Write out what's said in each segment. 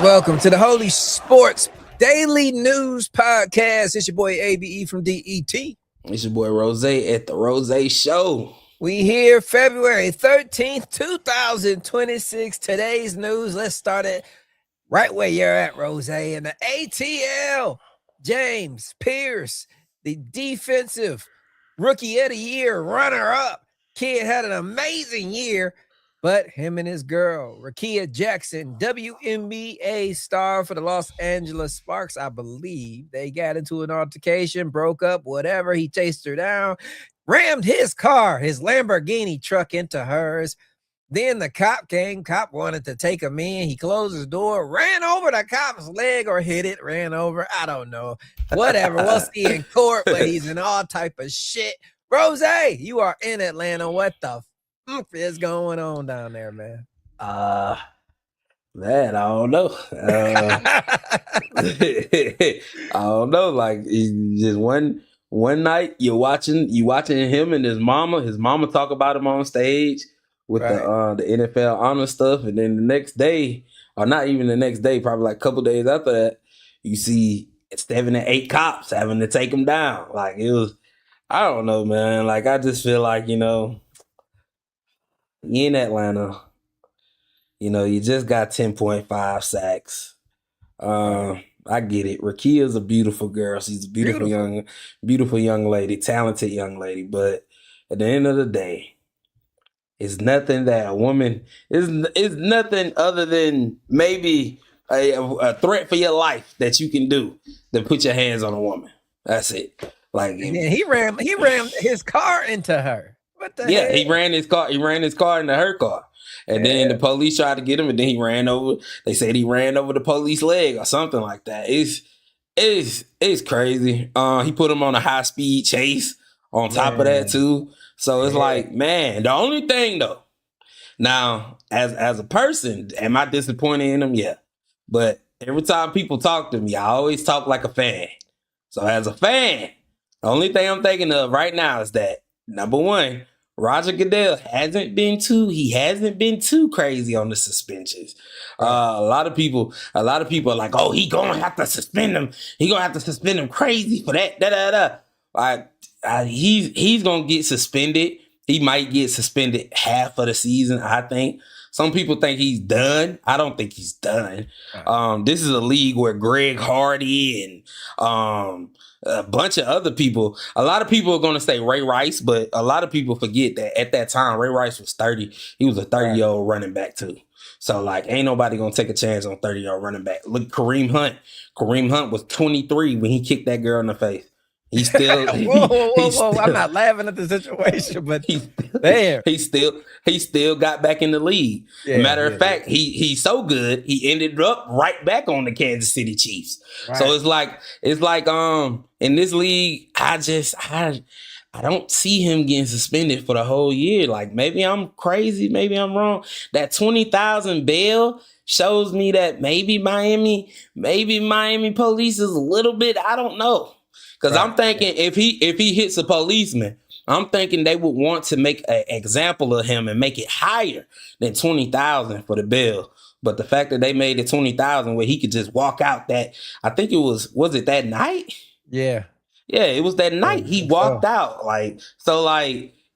Welcome to the Holy Sports Daily News Podcast. It's your boy ABE from DET. It's your boy Rose at the Rose Show. We here February 13th, 2026. Today's news. Let's start it right where you're at, Rose. In the ATL, James Pierce, the defensive rookie of the year runner-up. Kid had an amazing year. But him and his girl, Rakia Jackson, WNBA star for the Los Angeles Sparks, I believe, they got into an altercation, broke up, whatever. He chased her down, rammed his car, his Lamborghini truck into hers. Then the cop came. Cop wanted to take him in. He closed his door, ran over the cop's leg or hit it, ran over. I don't know. Whatever. We'll see in court, but he's in all type of shit. Rose, you are in Atlanta. What the is going on down there, man? Man, I don't know. I don't know. Like, just one night you watching him and his mama talk about him on stage with the NFL honor stuff, and then the next day, or not even the next day, probably like a couple days after that, you see 7 or 8 cops having to take him down. Like, it was, I don't know, man. Like, I just feel like, in Atlanta, you just got 10.5 sacks. I get it. Rakia's a beautiful girl. She's a beautiful young lady, talented young lady. But at the end of the day, it's nothing that a woman is nothing other than maybe a threat for your life that you can do to put your hands on a woman. That's it. Like, yeah, he rammed his car into her. Yeah, he ran his car into her car. And then the police tried to get him, and then they said he ran over the police leg or something like that. It's crazy. He put him on a high-speed chase on top of that too. So it's like, man, the only thing though, now as a person, am I disappointed in him? Yeah. But every time people talk to me, I always talk like a fan. So as a fan, the only thing I'm thinking of right now is that, number one, Roger Goodell hasn't been too crazy on the suspensions. A lot of people are like, oh, he gonna have to suspend him. He gonna have to suspend him crazy for that. He's gonna get suspended. He might get suspended half of the season, I think. Some people think he's done. I don't think he's done. This is a league where Greg Hardy and a bunch of other people. A lot of people are going to say Ray Rice, but a lot of people forget that at that time, Ray Rice was 30. He was a 30-year-old running back too. So, like, ain't nobody going to take a chance on 30-year-old running back. Look, Kareem Hunt. Kareem Hunt was 23 when he kicked that girl in the face. He's still. Whoa! I'm not laughing at the situation, but he still got back in the league. Matter of fact, he's so good he ended up right back on the Kansas City Chiefs. Right. So it's like in this league, I don't see him getting suspended for the whole year. Like, maybe I'm crazy, maybe I'm wrong. That 20,000 bail shows me that maybe Miami police is a little bit. I don't know. Because I'm thinking if he hits a policeman, I'm thinking they would want to make an example of him and make it higher than 20,000 for the bill. But the fact that they made it 20,000 where he could just walk out that, I think it was it that night? Yeah. Yeah, it was that night he walked out.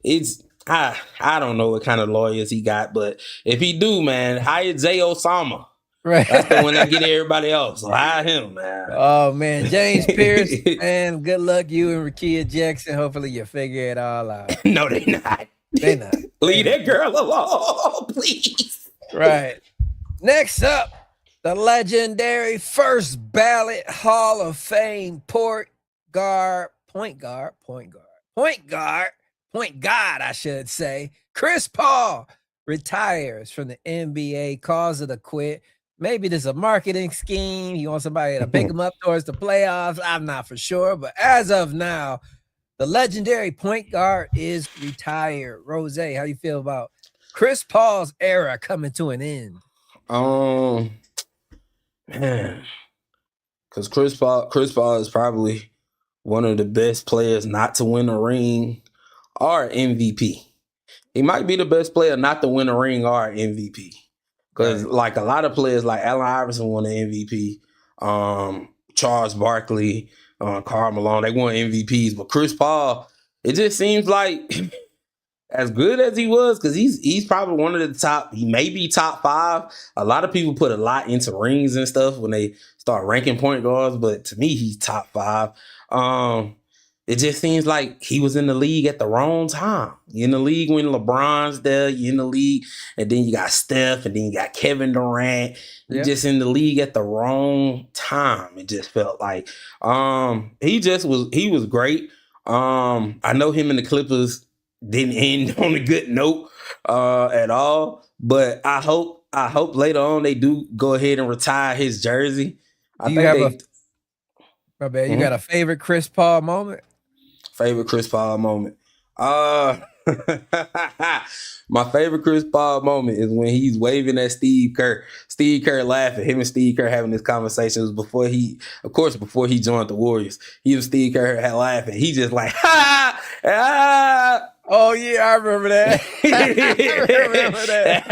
It's, I don't know what kind of lawyers he got, but if he do, man, hire Jay Osama. Right. That's the one that get everybody else. So hire him, man. Oh, man. James Pierce, man, good luck you and Rakia Jackson. Hopefully you figure it all out. No, they not. They not. Leave that girl alone, please. Right. Next up, the legendary first ballot Hall of Fame point guard, I should say. Chris Paul retires from the NBA, calls it a quit. Maybe there's a marketing scheme. He wants somebody to pick him up towards the playoffs. I'm not for sure. But as of now, the legendary point guard is retired. Rose, how you feel about Chris Paul's era coming to an end? Man, because Chris Paul is probably one of the best players not to win a ring or MVP. He might be the best player not to win a ring or MVP. Because Right. like a lot of players, like Allen Iverson won the MVP, Charles Barkley, Karl Malone, they won MVPs. But Chris Paul, it just seems like as good as he was, because he's probably one of the top. He may be top 5. A lot of people put a lot into rings and stuff when they start ranking point guards, but to me, he's top 5. It just seems like he was in the league at the wrong time. You in the league when LeBron's there. You in the league, and then you got Steph, and then you got Kevin Durant. You just in the league at the wrong time. It just felt like he was great. I know him and the Clippers didn't end on a good note at all. But I hope later on they do go ahead and retire his jersey. Do you have my bad? You got a favorite Chris Paul moment? Favorite Chris Paul moment. My favorite Chris Paul moment is when he's waving at Steve Kerr. Steve Kerr laughing. Him and Steve Kerr having this conversation. It was before he joined the Warriors. He and Steve Kerr had laughing. He just like, ha! Ah! Oh yeah, I remember that. I remember that.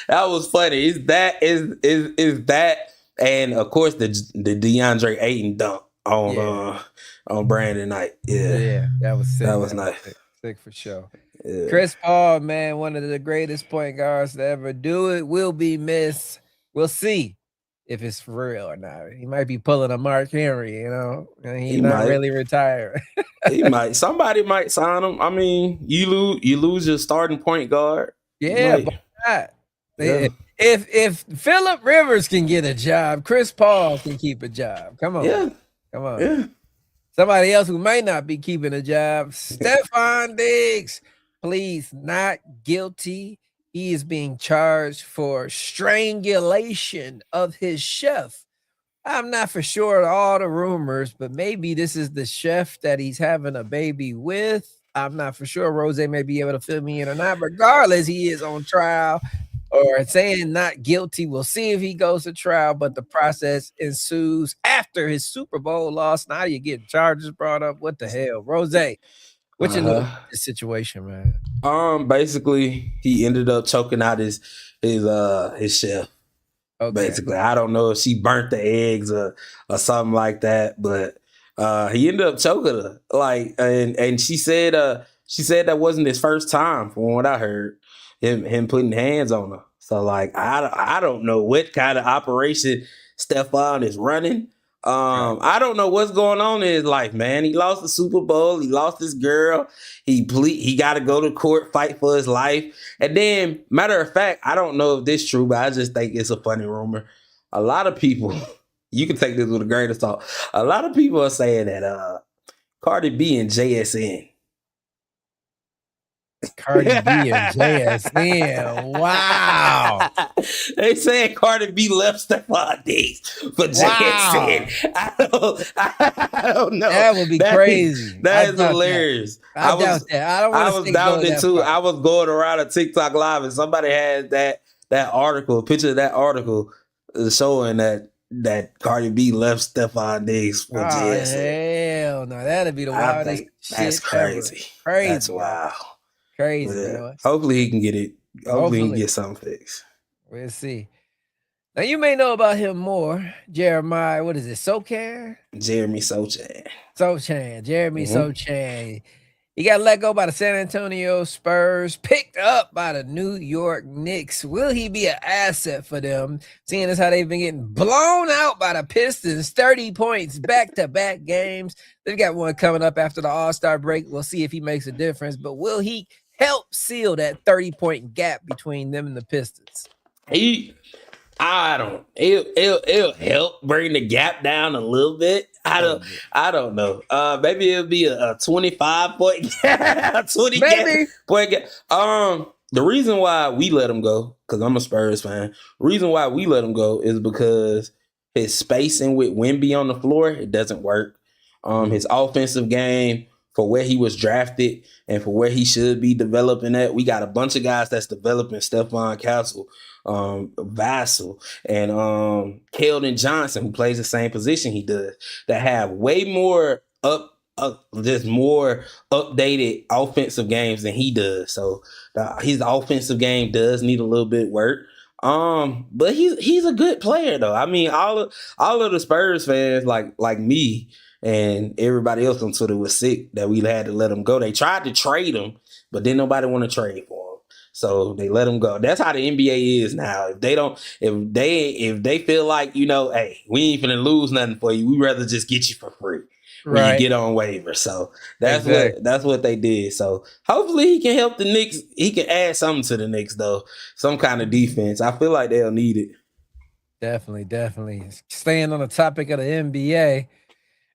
That was funny. Is that, and of course the DeAndre Ayton dunk on Brandon Knight. Yeah, that was sick. That was nice. Sick for sure. Yeah. Chris Paul, man, one of the greatest point guards to ever do it. Will be missed. We'll see if it's for real or not. He might be pulling a Mark Henry, and he's not really retired. He might. Somebody might sign him. I mean, you lose your starting point guard. Yeah, but not. Yeah. If Phillip Rivers can get a job, Chris Paul can keep a job. Come on. Yeah. Come on. Yeah. Somebody else who might not be keeping a job, Stephon Diggs, please, not guilty. He is being charged for strangulation of his chef. I'm not for sure of all the rumors, but maybe this is the chef that he's having a baby with. I'm not for sure. Rose may be able to fill me in or not. Regardless, he is on trial or saying not guilty. We'll see if he goes to trial, but the process ensues after his Super Bowl loss. Now you're getting charges brought up. What the hell? Rose, what you know about this situation, man? Basically, he ended up choking out his chef. Okay. Basically, I don't know if she burnt the eggs or something like that, but he ended up choking her. Like, and she said that wasn't his first time, from what I heard, him putting hands on her. So like, I don't know what kind of operation Stephon is running. I don't know what's going on in his life, man. He lost the Super Bowl. He lost his girl. He got to go to court, fight for his life. And then, matter of fact, I don't know if this is true, but I just think it's a funny rumor. A lot of people, you can take this with a grain of salt. A lot of people are saying that Cardi B and JSN. Cardi B and JSN. Wow. They saying Cardi B left Stephon Diggs for JSN. I don't know. That would be crazy. That is hilarious. I doubt that. I was down it too. I was going around a TikTok live and somebody had that article, a picture of that article showing that Cardi B left Stephon Diggs for JSN. Hell no, that'd be the wildest shit. That's crazy. Crazy. That's wild. Crazy. Yeah. Hopefully he can get it. Hopefully he can get something fixed. We'll see. Now you may know about him more. Jeremiah, what is it? Sochan? Jeremy Sochan. Jeremy Sochan. He got let go by the San Antonio Spurs, picked up by the New York Knicks. Will he be an asset for them? Seeing as how they've been getting blown out by the Pistons, 30 points, back-to-back games. They've got one coming up after the All-Star break. We'll see if he makes a difference, but will he help seal that 30-point gap between them and the Pistons? It'll help bring the gap down a little bit. I don't know. Maybe it'll be a 25-point gap, 20 point gap. The reason why we let him go, because I'm a Spurs fan, the reason why we let him go is because his spacing with Wemby on the floor, it doesn't work. His offensive game, for where he was drafted and for where he should be developing at, we got a bunch of guys that's developing. Stephon Castle, Vassell, and Keldon Johnson, who plays the same position he does, that have way more just more updated offensive games than he does. So his offensive game does need a little bit work. But he's a good player though. I mean, all of the Spurs fans like me and everybody else on Twitter was sick that we had to let him go. They tried to trade him, but then nobody want to trade for him. So they let him go. That's how the NBA is now. If they feel like, hey, we ain't finna lose nothing for you, we rather just get you for free when you get on waiver. So that's what they did. So hopefully he can help the Knicks. He can add something to the Knicks though. Some kind of defense. I feel like they'll need it. Definitely. Staying on the topic of the NBA,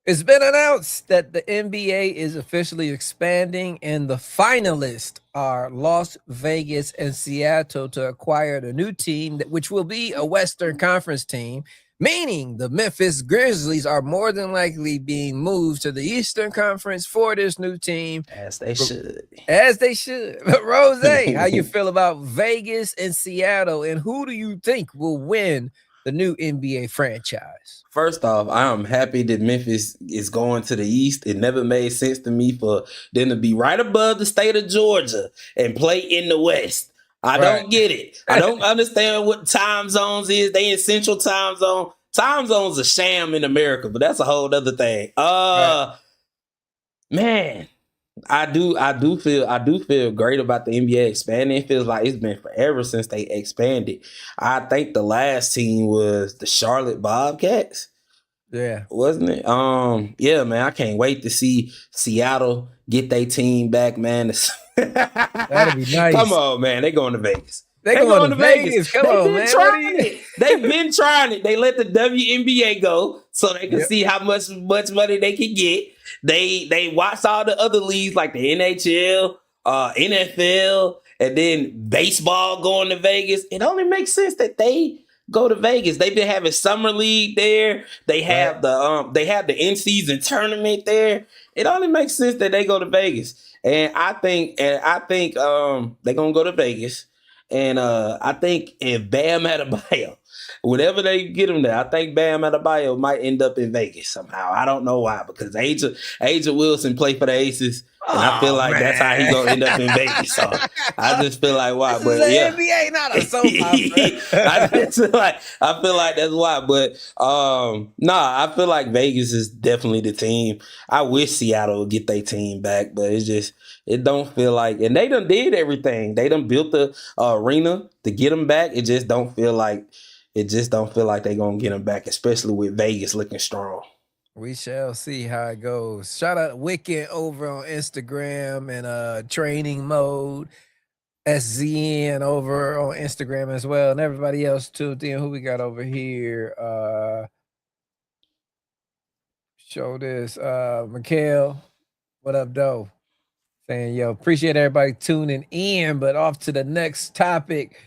it's been announced that the NBA is officially expanding, and the finalists are Las Vegas and Seattle to acquire the new team, which will be a Western Conference team, meaning the Memphis Grizzlies are more than likely being moved to the Eastern Conference for this new team. As they should. But Rose, how you feel about Vegas and Seattle, and who do you think will win the new NBA franchise? First off, I am happy that Memphis is going to the East. It never made sense to me for them to be right above the state of Georgia and play in the West. I don't get it. I don't understand what time zones is. They in Central Time Zone. Time zone's a sham in America, but that's a whole other thing. Man, I do feel great about the NBA expanding. It feels like it's been forever since they expanded. I think the last team was the Charlotte Bobcats. Yeah. Wasn't it? Yeah, man, I can't wait to see Seattle get their team back, man. That'd be nice. Come on, man. They going to Vegas. They going to Vegas. Come on, man. They've been trying it. They let the WNBA go so they can see how much money they can get. They watched all the other leagues like the NHL, NFL, and then baseball going to Vegas. It only makes sense that they go to Vegas. They've been having summer league there. They have the in-season tournament there. It only makes sense that they go to Vegas. And I think they're gonna go to Vegas. And I think if Bam Adebayo, whenever they get him there, I think Bam Adebayo might end up in Vegas somehow. I don't know why, because Aja Wilson played for the Aces, and I feel like that's how he's gonna end up in Vegas. So I just feel like why. But yeah, NBA, not a soap opera. I feel like that's why. But I feel like Vegas is definitely the team. I wish Seattle would get their team back, but it don't feel like, and they done did everything. They done built the arena to get them back. It just don't feel like they gonna get them back, especially with Vegas looking strong. We shall see how it goes. Shout out Wicked over on Instagram and Training Mode, SZN over on Instagram as well, and everybody else too. Then who we got over here? Show this. Mikhail, what up, though? Saying, yo, appreciate everybody tuning in, but off to the next topic.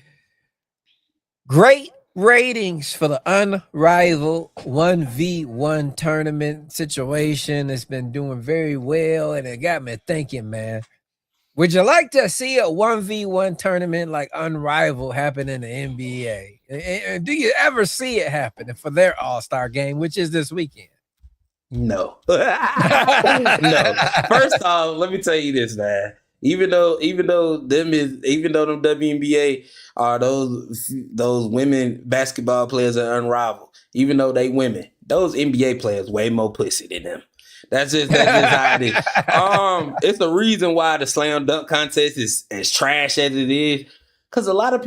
Great ratings for the unrivaled 1v1 tournament situation. It's been doing very well, and it got me thinking, man. Would you like to see a 1v1 tournament like Unrivaled happen in the NBA? And do you ever see it happen for their All-Star game, which is this weekend? No. No. First off, let me tell you this, man. Even though them WNBA are those women basketball players are unrivaled, even though they women, those NBA players way more pussy than them. That's just how it is. It's the reason why the slam dunk contest is as trash as it is. Because a lot of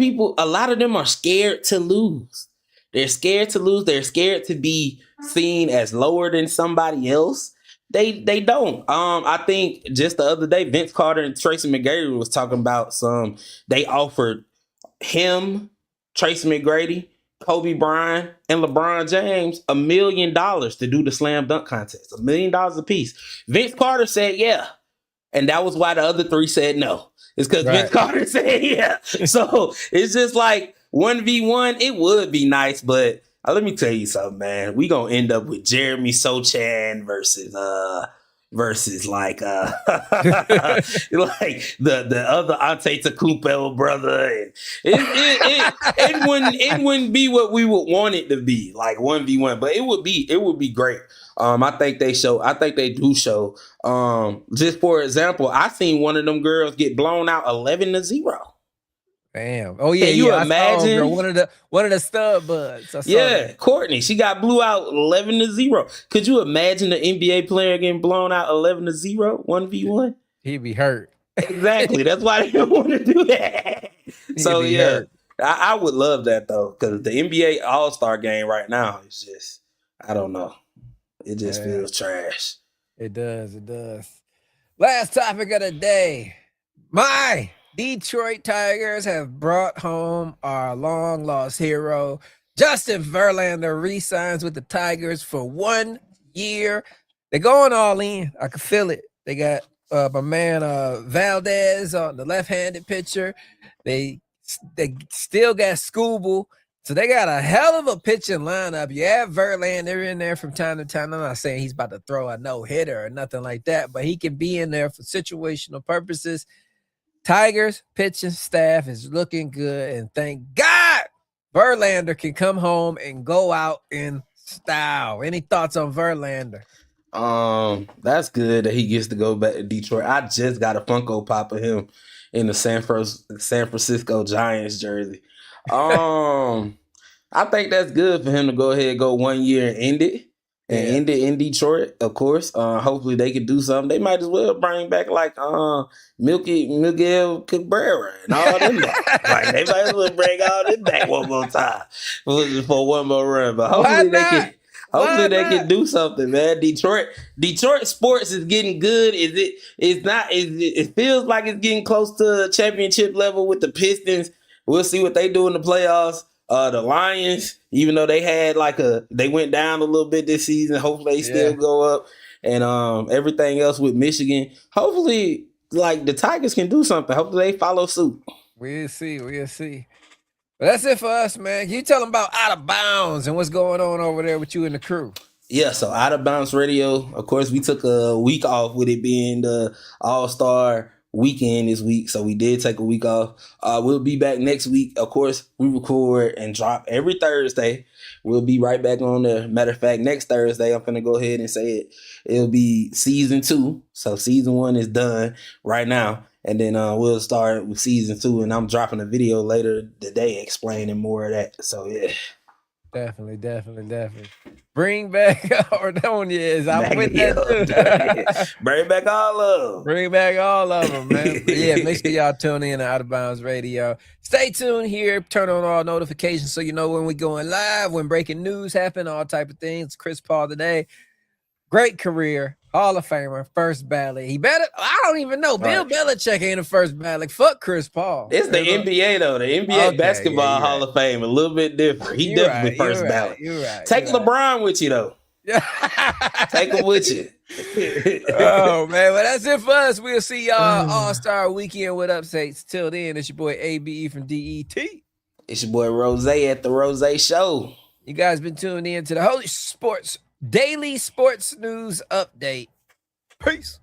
them are scared to lose. They're scared to lose. They're scared to be seen as lower than somebody else. They don't. I think just the other day, Vince Carter and Tracy McGrady was talking about they offered him, Tracy McGrady, Kobe Bryant, and LeBron James $1 million to do the slam dunk contest. $1 million a piece. Vince Carter said yeah. And that was why the other three said no. It's because Vince Carter said yeah. So it's just like 1v1, it would be nice, but let me tell you something, man. We gonna end up with Jeremy Sochan versus like like the other Antetokounmpo brother, and it wouldn't be what we would want it to be, like 1v1, but it would be great. I think they do show. Just for example, I seen one of them girls get blown out 11-0. Damn. Oh yeah, Can you yeah. I saw imagine? girl, one of the stud buds. I saw Yeah, that. Courtney. She got blew out 11-0. Could you imagine the NBA player getting blown out 11-0, 1v1? He'd be hurt. Exactly. That's why they don't want to do that. He'd So be yeah, hurt. I would love that though, because the NBA All-Star game right now is just, I don't know. It just feels trash. It does. It does. Last topic of the day. My Detroit Tigers have brought home our long-lost hero. Justin Verlander re-signs with the Tigers for 1 year. They're going all in. I can feel it. They got my man Valdez on the left-handed pitcher. They still got Scooble. So they got a hell of a pitching lineup. You have Verlander in there from time to time. I'm not saying he's about to throw a no-hitter or nothing like that, but he can be in there for situational purposes. Tigers pitching staff is looking good, and thank God Verlander can come home and go out in style. Any thoughts on Verlander? That's good that he gets to go back to Detroit. I just got a Funko Pop of him in the San Francisco Giants jersey. I think that's good for him to go ahead and go 1 year and end it. End it in Detroit, of course. Hopefully they can do something. They might as well bring back like Miguel Cabrera and all them back. Like they might as well bring all them back one more time for one more run. But hopefully they can do something, man. Detroit sports is getting good. It feels like it's getting close to championship level with the Pistons. We'll see what they do in the playoffs. The Lions, even though they went down a little bit this season, hopefully they still go up. And everything else with Michigan, hopefully like the Tigers can do something. Hopefully they follow suit. We'll see. But that's it for us, man. Can you tell them about Out of Bounds and what's going on over there with you and the crew? Yeah, so Out of Bounds Radio, of course, we took a week off with it being the All-Star weekend this week, so we did take a week off. We'll be back next week. Of course, we record and drop every Thursday. We'll be right back on there. Matter of fact, next Thursday, I'm finna go ahead and say it. It'll be season 2. So season 1 is done right now. And then we'll start with season 2, and I'm dropping a video later today explaining more of that. So yeah. Definitely. Bring back Ordonez. I'm with that too. Bring back all of them. Bring back all of them, man. But yeah, make sure y'all tune in to Out of Bounds Radio. Stay tuned here. Turn on all notifications so you know when we're going live, when breaking news happen, all type of things. Chris Paul today. Great career. Hall of Famer, first ballot. I don't even know. Bill Belichick ain't a first ballot. Fuck Chris Paul. It's the NBA though. The NBA basketball Hall of Fame, a little bit different. He definitely first ballot. You're right. Take LeBron with you though. Take him with you. Oh man, well that's it for us. We'll see y'all All-Star Weekend with updates. Till then, it's your boy ABE from DET. It's your boy Rose at the Rose Show. You guys been tuned in to the Holy Sports Daily Sports News Update. Peace.